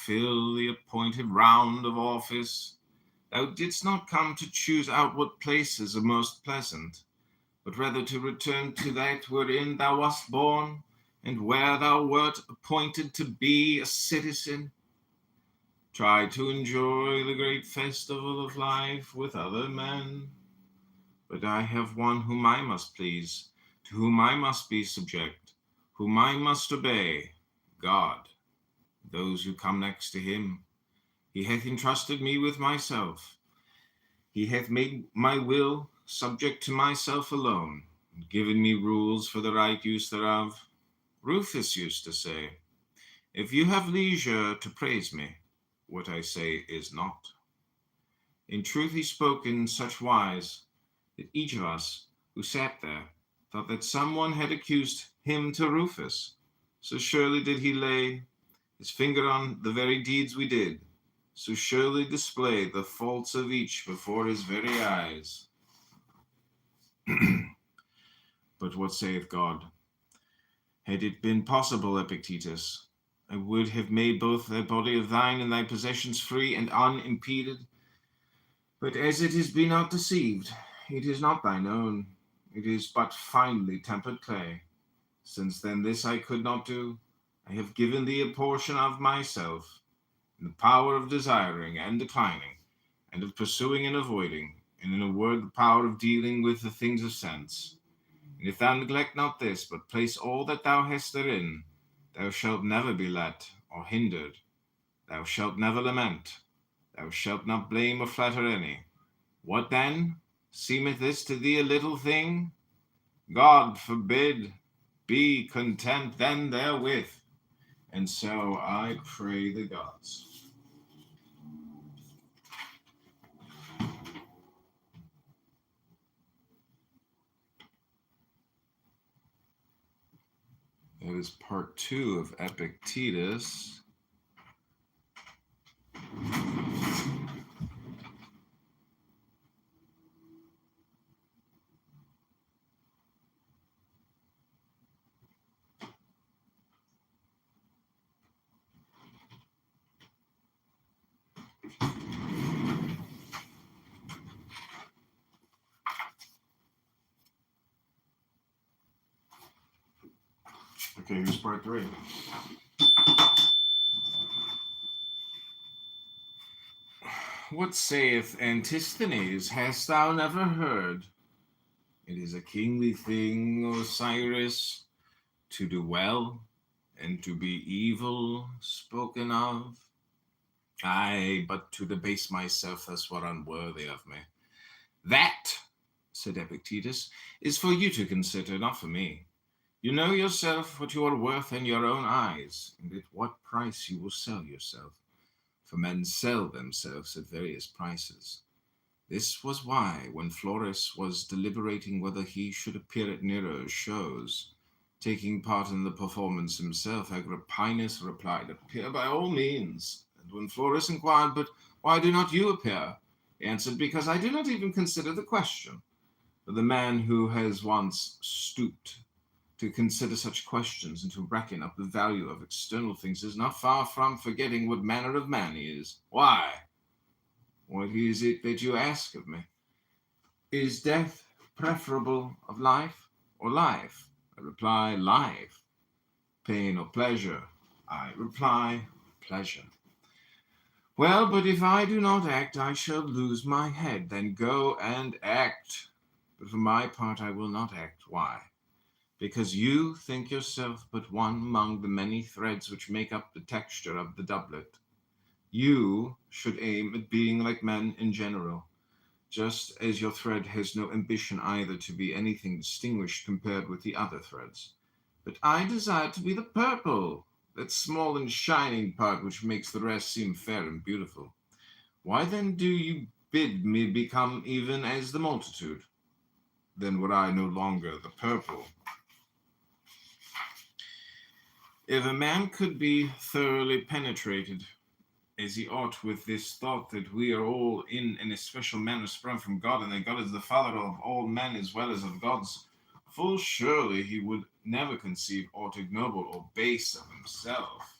fill the appointed round of office. Thou didst not come to choose out what places are most pleasant, but rather to return to that wherein thou wast born, and where thou wert appointed to be a citizen. Try to enjoy the great festival of life with other men. But I have one whom I must please, to whom I must be subject, whom I must obey, God, those who come next to him. He hath entrusted me with myself. He hath made my will subject to myself alone, and given me rules for the right use thereof. Rufus used to say, if you have leisure to praise me, what I say is not. In truth he spoke in such wise that each of us who sat there thought that someone had accused him to Rufus. So surely did he lay his finger on the very deeds we did, so surely display the faults of each before his very eyes. But what saith God? Had it been possible, Epictetus, I would have made both thy body of thine and thy possessions free and unimpeded. But as it is, be not deceived, it is not thine own, it is but finely tempered clay. Since then this I could not do, I have given thee a portion of myself, in the power of desiring and declining, and of pursuing and avoiding, and in a word the power of dealing with the things of sense. And if thou neglect not this, but place all that thou hast therein, thou shalt never be let or hindered, thou shalt never lament, thou shalt not blame or flatter any. What then? Seemeth this to thee a little thing? God forbid. Be content then therewith. And so I pray the gods. That is part 2 of Epictetus. Okay, here's part 3. What saith Antisthenes? Hast thou never heard? It is a kingly thing, Osiris, to do well and to be evil spoken of. Aye, but to debase myself thus were unworthy of me. That, said Epictetus, is for you to consider, not for me. You know yourself what you are worth in your own eyes, and at what price you will sell yourself. For men sell themselves at various prices. This was why, when Florus was deliberating whether he should appear at Nero's shows, taking part in the performance himself, Agrippinus replied, appear by all means. And when Florus inquired, but why do not you appear? He answered, because I do not even consider the question. For the man who has once stooped to consider such questions and to reckon up the value of external things is not far from forgetting what manner of man he is. Why? What is it that you ask of me? Is death preferable of life or life? I reply, life. Pain or pleasure? I reply, pleasure. Well, but if I do not act, I shall lose my head. Then go and act. But for my part, I will not act. Why? Because you think yourself but one among the many threads which make up the texture of the doublet. You should aim at being like men in general, just as your thread has no ambition either to be anything distinguished compared with the other threads. But I desire to be the purple, that small and shining part which makes the rest seem fair and beautiful. Why then do you bid me become even as the multitude? Then were I no longer the purple. If a man could be thoroughly penetrated, as he ought, with this thought that we are all in an especial manner sprung from God, and that God is the Father of all men as well as of gods, full surely he would never conceive aught ignoble or base of himself.